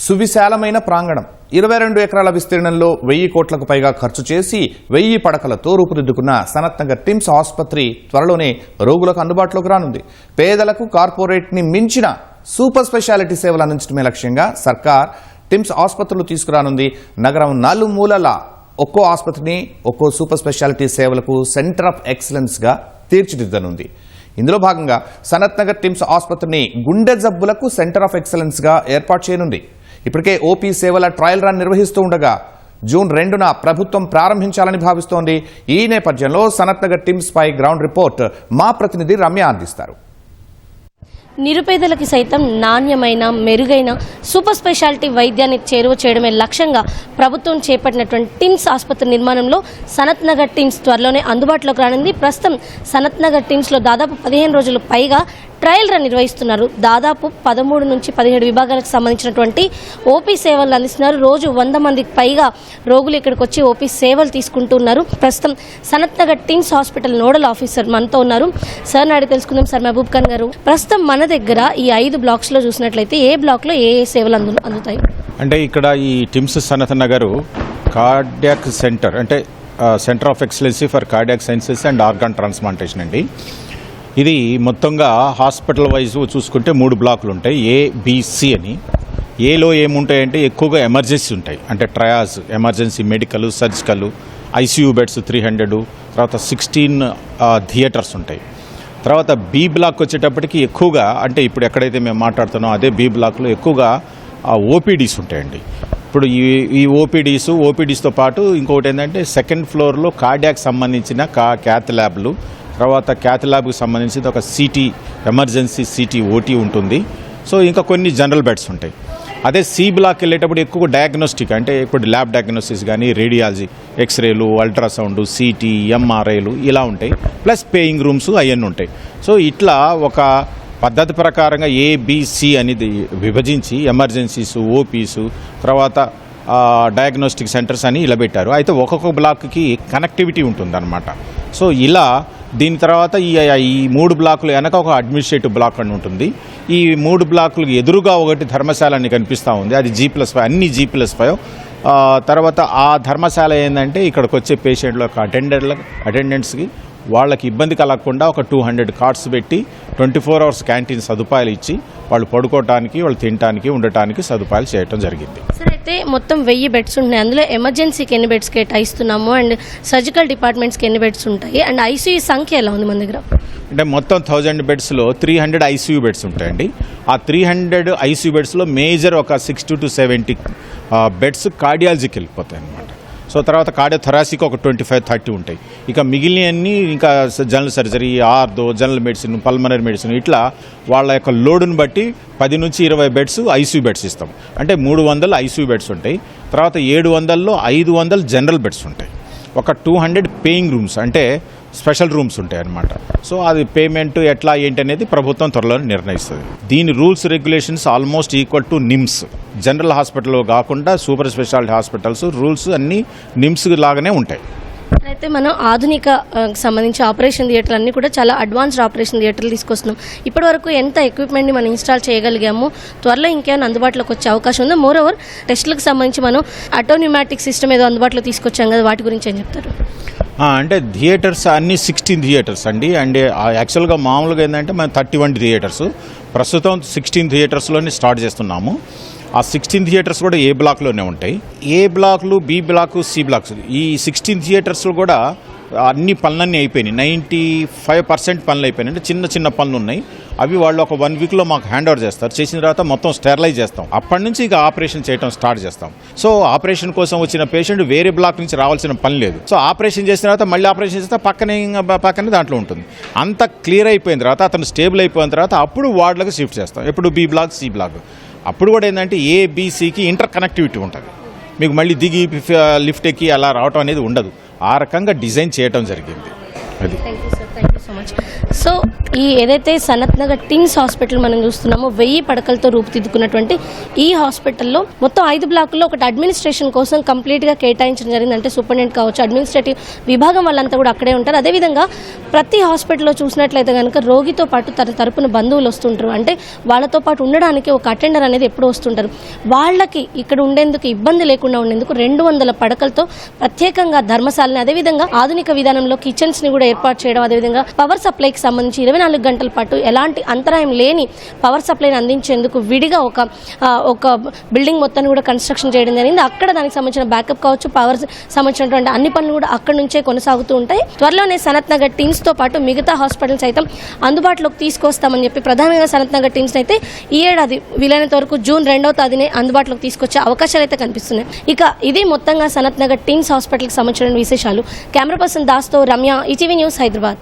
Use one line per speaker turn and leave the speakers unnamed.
సువిశాలమైన ప్రాంగణం 22 ఎకరాల విస్తీర్ణంలో 1000 కోట్లకు పైగా ఖర్చు చేసి 1000 పడకలతో రూపుదిద్దుకున్న సనత్ నగర్ టిమ్స్ ఆసుపత్రి త్వరలోనే రోగులకు అందుబాటులోకి రానుంది. పేదలకు కార్పొరేట్ ని మించిన సూపర్ స్పెషాలిటీ సేవలు అందించడమే లక్ష్యంగా సర్కార్ టిమ్స్ ఆసుపత్రులు తీసుకురానుంది. నగరం నలుమూలల ఒక్కో ఆసుపత్రిని ఒక్కో సూపర్ స్పెషాలిటీ సేవలకు సెంటర్ ఆఫ్ ఎక్సలెన్స్ గా తీర్చిదిద్దనుంది. ఇందులో భాగంగా సనత్ నగర్ టిమ్స్ ఆసుపత్రిని గుండె జబ్బులకు సెంటర్ ఆఫ్ ఎక్సలెన్స్ గా ఏర్పాటు చేయనుంది. ఇప్పటికే ఓపీ సేవల ట్రయల్ రన్ నిర్వహిస్తూ ఉండగా జూన్ 2న ప్రభుత్వం ప్రారంభించాలని భావిస్తోంది. ఈ నేపథ్యంలో సనత్ నగర్ టిమ్స్ పై గ్రౌండ్ రిపోర్ట్ మా ప్రతినిధి రమ్య అందిస్తారు.
నిరుపేదలకి సైతం నాణ్యమైన మెరుగైన సూపర్ స్పెషాలిటీ వైద్యాన్ని చేరువ చేయడమే లక్ష్యంగా ప్రభుత్వం చేపట్టినటువంటి టిమ్స్ ఆసుపత్రి నిర్మాణంలో సనత్ నగర్ టిమ్స్ త్వరలోనే అందుబాటులోకి రానుంది. ప్రస్తుతం సనత్ నగర్ టిమ్స్లో దాదాపు 15 రోజులు పైగా ట్రయల్ రన్ నిర్వహిస్తున్నారు. దాదాపు 13 నుంచి 17 విభాగాలకు సంబంధించినటువంటి ఓపీ సేవలు అందిస్తున్నారు. రోజు 100 మందికి పైగా రోగులు ఇక్కడికి వచ్చి ఓపీ సేవలు తీసుకుంటున్నారు. ప్రస్తుతం Sanath Nagar TIMS hospital nodal officer మనతో ఉన్నారు. సార్ నాడి తెలుసుకుందాం. సార్ మహబూబ్ ఖాన్ గారు, ప్రస్తుతం మన దగ్గర ఈ 5 బ్లాక్స్లో చూసినట్లయితే ఏ బ్లాక్లో ఏ సేవలు అందుతాయి?
అంటే ఇక్కడ ఈ TIMS Sanathnagar cardiac centre, అంటే centre of excellency for cardiac sciences and organ transplantation అండి. ఇది మొత్తంగా హాస్పిటల్ వైజ్ చూసుకుంటే 3 బ్లాకులు ఉంటాయి, ఏబిసి అని. ఏలో ఏముంటాయంటే ఎక్కువగా ఎమర్జెన్సీ ఉంటాయి, అంటే triage, emergency, medical, surgical, ICU beds 300, తర్వాత 16 థియేటర్స్ ఉంటాయి. తర్వాత బి బ్లాక్ వచ్చేటప్పటికి ఎక్కువగా, అంటే ఇప్పుడు ఎక్కడైతే మేము మాట్లాడుతున్నామో అదే బి బ్లాక్లో ఎక్కువగా ఓపీడీస్ ఉంటాయండి. ఇప్పుడు ఈ ఓపీడీస్తో పాటు ఇంకొకటి ఏంటంటే సెకండ్ ఫ్లోర్లో కార్డియాక్ సంబంధించిన క్యాత్ ల్యాబ్లు, తర్వాత క్యాత్ ల్యాబ్కి సంబంధించి ఒక సిటీ, ఎమర్జెన్సీ సిటీ ఓటీ ఉంటుంది. సో ఇంకా కొన్ని జనరల్ బెడ్స్ ఉంటాయి. అదే సి బ్లాక్ వెళ్ళేటప్పుడు ఎక్కువ డయాగ్నోస్టిక్, అంటే ఇప్పుడు ల్యాబ్ డయాగ్నోసిస్ కానీ, రేడియాలజీ, ఎక్స్రేలు, అల్ట్రాసౌండ్, సిటీ, ఎంఆర్ఐలు ఇలా ఉంటాయి. ప్లస్ పేయింగ్ రూమ్స్ అవన్నీ ఉంటాయి. సో ఇట్లా ఒక పద్ధతి ప్రకారంగా ఏబిసి అనేది విభజించి ఎమర్జెన్సీస్, ఓపీసు, తర్వాత డయాగ్నోస్టిక్ సెంటర్స్ అని ఇలా పెట్టారు. అయితే ఒక్కొక్క బ్లాక్కి కనెక్టివిటీ ఉంటుందన్నమాట. సో ఇలా దీని తర్వాత ఈ 3 బ్లాకులు వెనక ఒక అడ్మినిస్ట్రేటివ్ బ్లాక్ అని ఉంటుంది. ఈ 3 బ్లాకులకు ఎదురుగా ఒకటి ధర్మశాల అని కనిపిస్తూ ఉంది. అది G+5, అన్ని G+5. తర్వాత ఆ ధర్మశాల ఏంటంటే ఇక్కడికి వచ్చే పేషెంట్ల అటెండెంట్స్కి వాళ్ళకి ఇబ్బంది కలగకుండా ఒక 200 కార్డ్స్ పెట్టి 24 అవర్స్ క్యాంటీన్ సదుపాయాలు ఇచ్చి వాళ్ళు పడుకోవడానికి, వాళ్ళు తినడానికి, ఉండటానికి సదుపాయాలు చేయడం జరిగింది.
సార్, అయితే మొత్తం 1000 బెడ్స్ ఉన్నాయి. అందులో ఎమర్జెన్సీకి ఎన్ని బెడ్స్ కేటాయిస్తున్నాము, అండ్ సర్జికల్ డిపార్ట్మెంట్స్కి ఎన్ని బెడ్స్ ఉంటాయి, అండ్ ఐసీయూ సంఖ్య ఎలా ఉంది మన దగ్గర?
అంటే మొత్తం 1000 బెడ్స్లో 300 ఐసీయూ బెడ్స్ ఉంటాయండి. ఆ 300 ఐసీయూ బెడ్స్లో మేజర్ ఒక 60 to 70 బెడ్స్ కార్డియాలజీకి వెళ్ళిపోతాయి అన్నమాట. సో తర్వాత కార్డియోథొరాసిక్ ఒక 25-30 ఉంటాయి. ఇక మిగిలినవన్నీ ఇంకా general surgery, ortho, general medicine, pulmonary medicine, ఇట్లా వాళ్ళ యొక్క లోడును బట్టి 10 నుంచి 20 బెడ్స్ ఐసీయూ బెడ్స్ ఇస్తాం. అంటే 300 ఐసీయూ బెడ్స్ ఉంటాయి. తర్వాత 700లో 500 జనరల్ బెడ్స్ ఉంటాయి. ఒక 200 పేయింగ్ రూమ్స్, అంటే స్పెషల్ రూమ్స్ ఉంటాయి అన్నమాట. సో అది పేమెంట్ ఎట్లా ఏంటి అనేది ప్రభుత్వం త్వరలో నిర్ణయిస్తుంది. దీని rules, regulations almost equal to NIMS. General హాస్పిటల్లో కాకుండా సూపర్ స్పెషాలిటీ హాస్పిటల్స్ రూల్స్ అన్నీ నిమ్స్ లాగానే ఉంటాయి.
అయితే మనం ఆధునిక సంబంధించి ఆపరేషన్ థియేటర్లు అన్నీ కూడా చాలా అడ్వాన్స్డ్ ఆపరేషన్ థియేటర్లు తీసుకొస్తున్నాం. ఇప్పటి వరకు ఎంత ఎక్విప్మెంట్ని మనం ఇన్స్టాల్ చేయగలిగాము, త్వరలో ఇంకేమైనా అందుబాటులోకి వచ్చే అవకాశం ఉందా? మోర్ ఓవర్ టెస్టులకు సంబంధించి మనం ఆటోన్యూమాటిక్ సిస్టమ్ ఏదో అందుబాటులో తీసుకొచ్చాం కదా, వాటి గురించి ఏం చెప్తారు?
అంటే థియేటర్స్ అన్ని 16 థియేటర్స్ అండి. అండ్ యాక్చువల్గా మామూలుగా ఏంటంటే మనం 31 థియేటర్స్, ప్రస్తుతం 16 థియేటర్స్లోనే స్టార్ట్ చేస్తున్నాము. ఆ 16 థియేటర్స్ కూడా ఏ బ్లాక్లోనే ఉంటాయి. ఏ బ్లాక్లు, బి బ్లాక్, సి బ్లాక్స్, ఈ 16 థియేటర్స్లో కూడా అన్ని పనులన్నీ అయిపోయినాయి. 95% పనులు అయిపోయినాయి. అంటే చిన్న చిన్న పనులు ఉన్నాయి. అవి వాళ్ళు ఒక 1 వీక్లో మాకు హ్యాండ్ ఓవర్ చేస్తారు. చేసిన తర్వాత మొత్తం స్టెరిలైజ్ చేస్తాం. అప్పటి నుంచి ఇక ఆపరేషన్ చేయడం స్టార్ట్ చేస్తాం. సో ఆపరేషన్ కోసం వచ్చిన పేషెంట్ వేరే బ్లాక్ నుంచి రావాల్సిన పని లేదు. సో ఆపరేషన్ చేసిన తర్వాత మళ్ళీ ఆపరేషన్ చేస్తే పక్కనే దాంట్లో ఉంటుంది. అంత క్లియర్ అయిపోయిన తర్వాత, అతను స్టేబుల్ అయిపోయిన తర్వాత అప్పుడు వార్డులకు షిఫ్ట్ చేస్తాం. ఎప్పుడు బి బ్లాక్, సి బ్లాక్. అప్పుడు కూడా ఏంటంటే ఏబిసికి ఇంటర్ కనెక్టివిటీ ఉంటుంది. మీకు మళ్ళీ దిగి లిఫ్ట్ ఎక్కి అలా రావటం అనేది ఉండదు. ఆ రకంగా డిజైన్ చేయటం జరిగింది. అది.
So much. సో ఈ ఏదైతే సనత్ నగర్ టిమ్స్ హాస్పిటల్ మనం చూస్తున్నామో 1000 పడకలతో రూపుదిద్దుకున్నటువంటి ఈ హాస్పిటల్లో మొత్తం 5 బ్లాకుల్లో ఒకటి అడ్మినిస్ట్రేషన్ కోసం కంప్లీట్గా కేటాయించడం జరిగింది. అంటే సూపరింటెండెంట్ కావచ్చు, అడ్మినిస్ట్రేటివ్ విభాగం వాళ్ళంతా కూడా అక్కడే ఉంటారు. అదేవిధంగా ప్రతి హాస్పిటల్లో చూసినట్లయితే కనుక రోగితో పాటు తన తరపున బంధువులు వస్తుంటారు. అంటే వాళ్ళతో పాటు ఉండడానికి ఒక అటెండర్ అనేది ఎప్పుడు వస్తుంటారు. వాళ్ళకి ఇక్కడ ఉండేందుకు ఇబ్బంది లేకుండా ఉండేందుకు 200 పడకలతో ప్రత్యేకంగా ధర్మశాలని, అదేవిధంగా ఆధునిక విధానంలో కిచెన్స్ ని కూడా ఏర్పాటు చేయడం, అదేవిధంగా పవర్ సప్లైకి సంబంధించి 24 గంటల పాటు ఎలాంటి అంతరాయం లేని పవర్ సప్లైని అందించేందుకు విడిగా ఒక బిల్డింగ్ మొత్తాన్ని కూడా కన్స్ట్రక్షన్ చేయడం జరిగింది. అక్కడ దానికి సంబంధించిన బ్యాకప్ కావచ్చు, పవర్ సంబంధించినటువంటి అన్ని పనులు కూడా అక్కడ నుంచే కొనసాగుతూ ఉంటాయి. త్వరలోనే సనత్ నగర్ టీమ్స్ తో పాటు మిగతా హాస్పిటల్స్ సైతం అందుబాటులోకి తీసుకొస్తామని చెప్పి ప్రధానంగా సనత్ నగర్ టీమ్స్ అయితే ఈ ఏడాది వీలైనంత వరకు జూన్ 2వ తేదీనే అందుబాటులోకి తీసుకొచ్చే అవకాశాలు అయితే కనిపిస్తున్నాయి. ఇక ఇది మొత్తంగా సనత్ నగర్ టీమ్స్ హాస్పిటల్కి సంబంధించిన విశేషాలు. కెమెరా పర్సన్ దాస్తో రమ్య, ఈటీవీ న్యూస్, హైదరాబాద్.